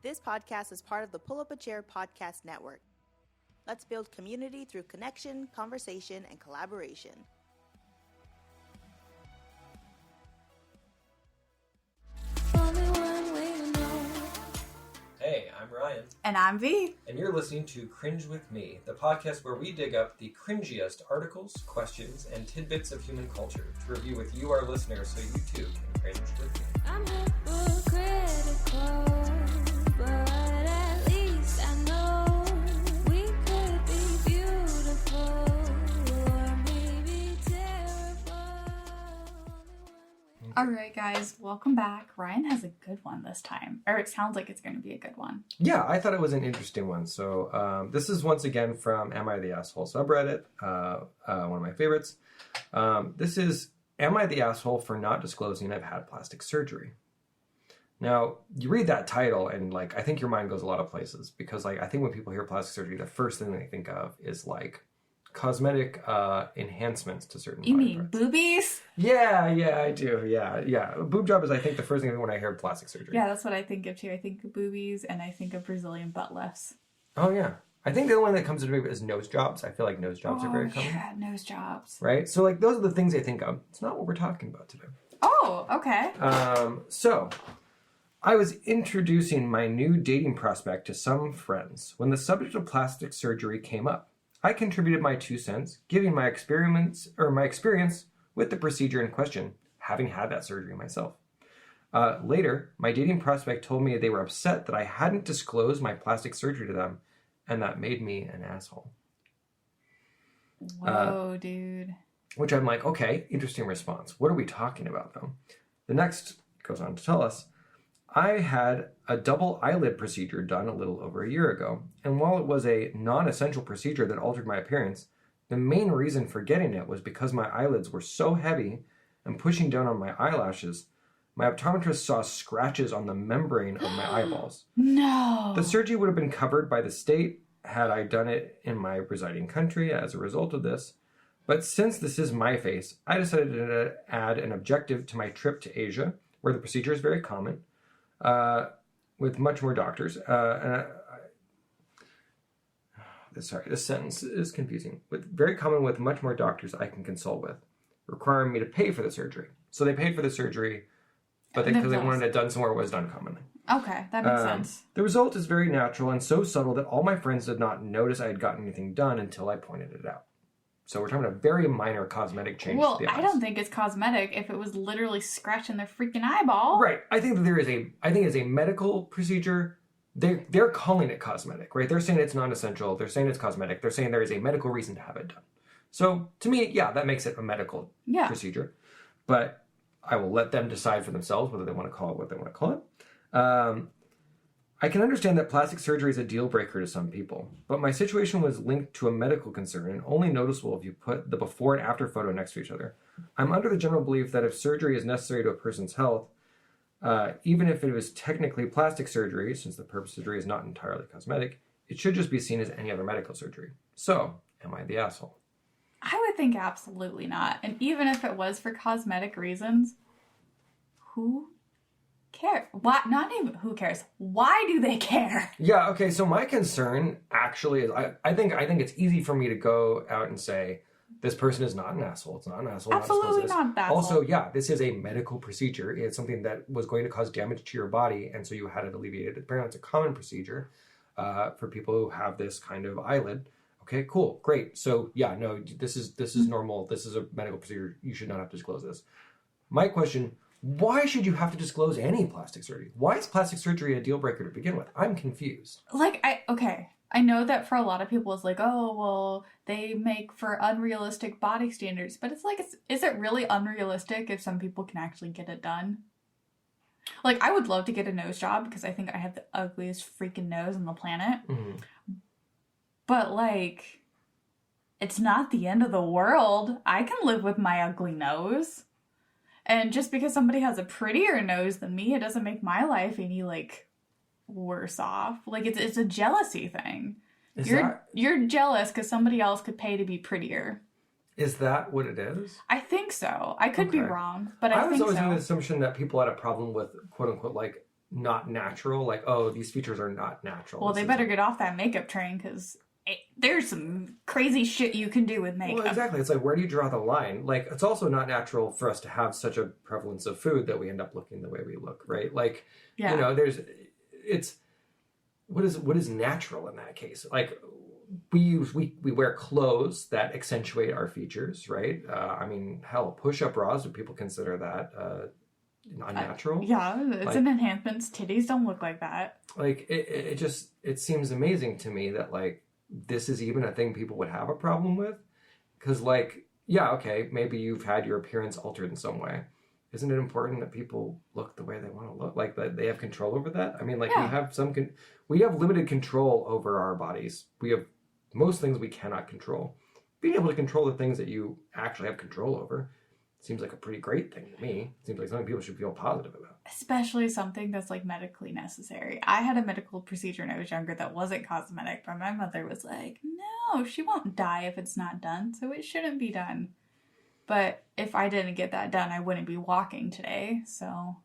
This podcast is part of the Pull Up a Chair podcast network. Let's build community through connection, conversation, and collaboration. Hey, I'm Ryan. And I'm V. And you're listening to Cringe With Me, the podcast where we dig up the cringiest articles, questions, and tidbits of human culture to review with you, our listeners, so you too can cringe with me. I'm hypocritical, but at least I know we could be beautiful or maybe terrible. Alright guys, welcome back. Ryan has a good one this time. Or it sounds like it's going to be a good one. Yeah, I thought it was an interesting one. So this is once again from Am I the Asshole subreddit, one of my favorites. This is, am I the asshole for not disclosing I've had plastic surgery? Now, you read that title and I think your mind goes a lot of places because I think when people hear plastic surgery, the first thing they think of is cosmetic enhancements to certain You body mean parts. boobies? Yeah, I do. Yeah. A boob job is, I think, the first thing when I hear plastic surgery. Yeah, that's what I think of too. I think of boobies and I think of Brazilian butt lifts. Oh, yeah. I think the only one that comes to me is nose jobs. I feel like nose jobs are very common. Yeah, nose jobs. Right? So, those are the things I think of. It's not what we're talking about today. Oh, okay. So, I was introducing my new dating prospect to some friends when the subject of plastic surgery came up. I contributed my 2 cents, giving my experience with the procedure in question, having had that surgery myself. Later, my dating prospect told me they were upset that I hadn't disclosed my plastic surgery to them, and that made me an asshole. Whoa, dude. Which I'm like, okay, interesting response. What are we talking about, though? The next goes on to tell us, I had a double eyelid procedure done a little over a year ago, and while it was a non-essential procedure that altered my appearance, the main reason for getting it was because my eyelids were so heavy and pushing down on my eyelashes, my optometrist saw scratches on the membrane of my eyeballs. No. The surgery would have been covered by the state had I done it in my residing country as a result of this, but since this is my face, I decided to add an objective to my trip to Asia, where the procedure is very common, with much more doctors. This sentence is confusing. Very common with much more doctors I can consult with, requiring me to pay for the surgery. So they paid for the surgery, but because they wanted it done somewhere it was done commonly. Okay, that makes sense. The result is very natural and so subtle that all my friends did not notice I had gotten anything done until I pointed it out. So we're talking a very minor cosmetic change Well, to the eyes. I don't think it's cosmetic if it was literally scratching their freaking eyeball. Right. I think that I think it's a medical procedure. They're calling it cosmetic, right? They're saying it's non-essential. They're saying it's cosmetic. They're saying there is a medical reason to have it done. So to me, yeah, that makes it a medical procedure. But I will let them decide for themselves whether they want to call it what they want to call it. I can understand that plastic surgery is a deal breaker to some people, but my situation was linked to a medical concern and only noticeable if you put the before and after photo next to each other. I'm under the general belief that if surgery is necessary to a person's health, even if it was technically plastic surgery, since the purpose of surgery is not entirely cosmetic, it should just be seen as any other medical surgery. So, am I the asshole? I would think absolutely not. And even if it was for cosmetic reasons, who cares? Why? Not even who cares. Why do they care? Yeah, okay, so my concern actually is I think it's easy for me to go out and say, this person is not an asshole. It's not an asshole. Absolutely not an asshole. Also, yeah, this is a medical procedure. It's something that was going to cause damage to your body, and so you had it alleviated. Apparently, it's a common procedure for people who have this kind of eyelid. Okay, cool, great. So, yeah, no, this is normal. This is a medical procedure. You should not have to disclose this. My question, why should you have to disclose any plastic surgery? Why is plastic surgery a deal breaker to begin with? I'm confused. I know that for a lot of people it's like, oh, well, they make for unrealistic body standards. But it's like, is it really unrealistic if some people can actually get it done? I would love to get a nose job because I think I have the ugliest freaking nose on the planet. Mm-hmm. But, it's not the end of the world. I can live with my ugly nose. And just because somebody has a prettier nose than me, it doesn't make my life any, worse off. It's a jealousy thing. You're jealous because somebody else could pay to be prettier. Is that what it is? I think so. I could be wrong, but I think so. was always under the assumption that people had a problem with, quote unquote, not natural. Like, oh, these features are not natural. Well, This they is- better get off that makeup train because there's some crazy shit you can do with makeup. Well, exactly. It's like, where do you draw the line? Like, it's also not natural for us to have such a prevalence of food that we end up looking the way we look, right? Like, Yeah. you know, what is natural in that case? Like, we wear clothes that accentuate our features, right? I mean, hell, push-up bras, do people consider that unnatural? Yeah, it's Like- an enhancement. Titties don't look like that. Like, it seems amazing to me that, like, this is even a thing people would have a problem with. Because, like, yeah, okay, maybe you've had your appearance altered in some way. Isn't it important that people look the way they want to look? Like, that they have control over that? I mean, like, Yeah. we have limited control over our bodies. We have most things we cannot control. Being able to control the things that you actually have control over seems like a pretty great thing to me. Seems like something people should feel positive about. Especially something that's like medically necessary. I had a medical procedure when I was younger that wasn't cosmetic, but my mother was like, no, she won't die if it's not done, so it shouldn't be done. But if I didn't get that done, I wouldn't be walking today, so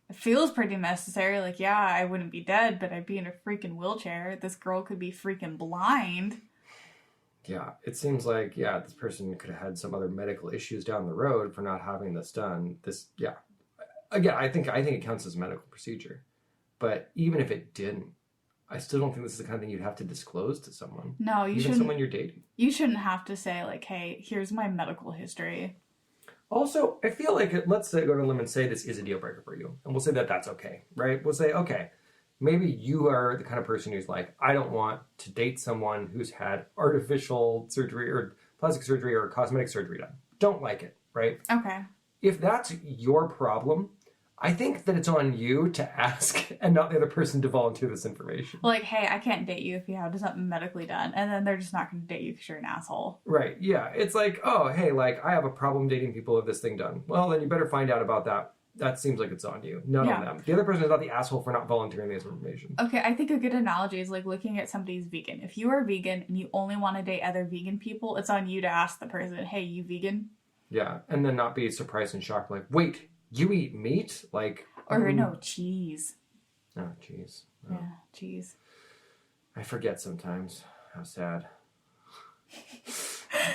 it feels pretty necessary. Like, yeah, I wouldn't be dead, but I'd be in a freaking wheelchair. This girl could be freaking blind. Yeah, it seems like, yeah, this person could have had some other medical issues down the road for not having this done. Yeah. Again, I think it counts as a medical procedure. But even if it didn't, I still don't think this is the kind of thing you'd have to disclose to someone. No, you Even shouldn't. someone you're dating. You shouldn't have to say, like, hey, here's my medical history. Also, I feel like, let's say, go to a limb and say this is a deal breaker for you. And we'll say that that's okay, right? We'll say, okay, maybe you are the kind of person who's like, I don't want to date someone who's had artificial surgery or plastic surgery or cosmetic surgery done. Don't like it, right? Okay. If that's your problem, I think that it's on you to ask and not the other person to volunteer this information. Like, hey, I can't date you if you have something medically done. And then they're just not going to date you because you're an asshole. Right, yeah. It's like, oh, hey, like, I have a problem dating people with this thing done. Well, then you better find out about that. That seems like it's on you, not on them. The other person is not the asshole for not volunteering this information. Okay, I think a good analogy is like looking at somebody's vegan. If you are vegan and you only want to date other vegan people, it's on you to ask the person, hey, you vegan? Yeah, and then not be surprised and shocked, like, wait, you eat meat? Like... Or no, cheese. Oh, jeez. Oh. Yeah, cheese. I forget sometimes. How sad.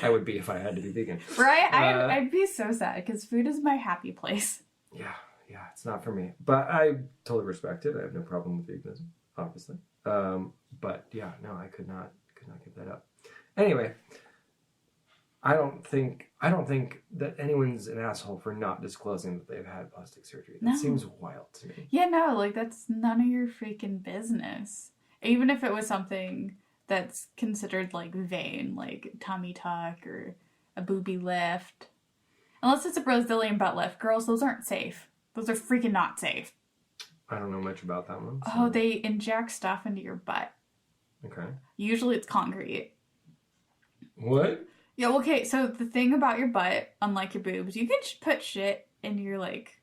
I would be if I had to be vegan. Right? I'd be so sad because food is my happy place. Yeah, it's not for me. But I totally respect it. I have no problem with veganism, obviously. But yeah, no, I could not give that up. Anyway, I don't think that anyone's an asshole for not disclosing that they've had plastic surgery. That seems wild to me. Yeah, no, like that's none of your freaking business. Even if it was something that's considered like vain, like tummy tuck or a booby lift. Unless it's a Brazilian butt lift. Girls, those aren't safe. Those are freaking not safe. I don't know much about that one. So. Oh, they inject stuff into your butt. Okay. Usually it's concrete. What? Yeah, okay, so the thing about your butt, unlike your boobs, you can put shit in your, like,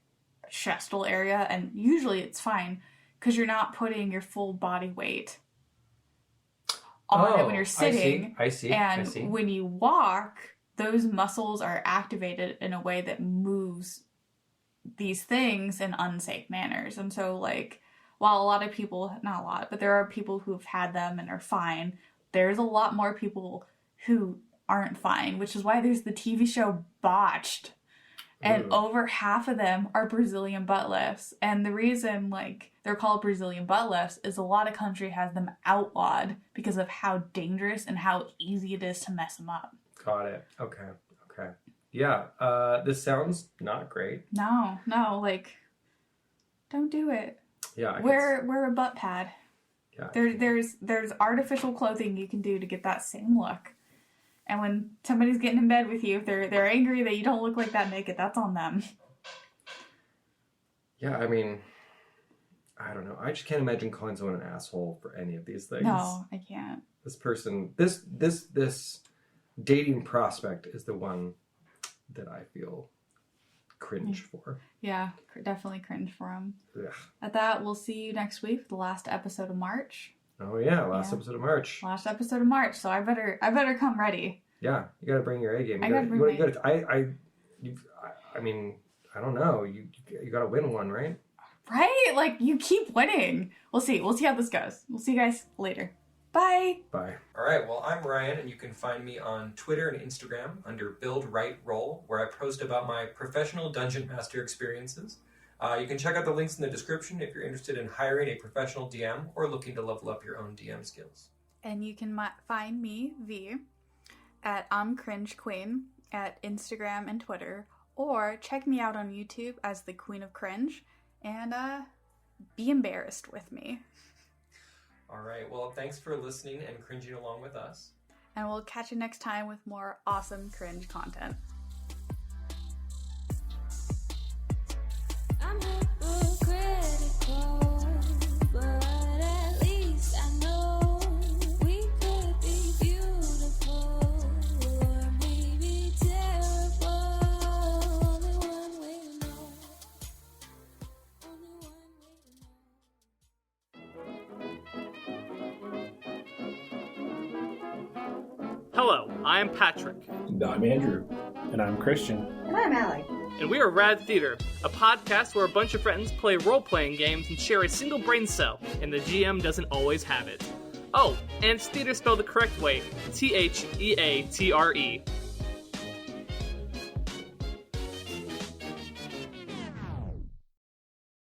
chestal area, and usually it's fine, because you're not putting your full body weight on it when you're sitting. I see. And when you walk, those muscles are activated in a way that moves these things in unsafe manners. And so, like, while a lot of people, not a lot, but there are people who've had them and are fine, there's a lot more people who aren't fine, which is why there's the TV show Botched. And over half of them are Brazilian butt lifts. And the reason, like, they're called Brazilian butt lifts is a lot of country has them outlawed because of how dangerous and how easy it is to mess them up. Got it. Okay. Yeah, this sounds not great. No, like, don't do it. Yeah, Wear a butt pad. Yeah. There's artificial clothing you can do to get that same look. And when somebody's getting in bed with you, if they're angry that you don't look like that naked, that's on them. Yeah, I mean, I don't know. I just can't imagine calling someone an asshole for any of these things. No, I can't. This person, this dating prospect is the one that I feel cringe for. Yeah, definitely cringe for them. Ugh. At that, we'll see you next week for the last episode of March. Oh yeah, last episode of March. Last episode of March, so I better come ready. Yeah, you gotta bring your A game. I mean, I don't know. You gotta win one, right? Right? Like, you keep winning. We'll see. We'll see how this goes. We'll see you guys later. Bye. Bye. All right, well, I'm Ryan, and you can find me on Twitter and Instagram under Build Right Roll, where I post about my professional Dungeon Master experiences. You can check out the links in the description if you're interested in hiring a professional DM or looking to level up your own DM skills. And you can find me, V, at Cringe Queen at Instagram and Twitter, or check me out on YouTube as the Queen of Cringe, and be embarrassed with me. All right, well, thanks for listening and cringing along with us. And we'll catch you next time with more awesome cringe content. I'm hypocritical, but at least I know we could be beautiful or maybe terrible. Only one way to know. Only one way to know. Hello, I am Patrick, I'm Andrew. And I'm Christian. And I'm Allie. and we are Rad Theater, a podcast where a bunch of friends play role-playing games and share a single brain cell, and the GM doesn't always have it. Oh, and it's theater spelled the correct way, Theatre.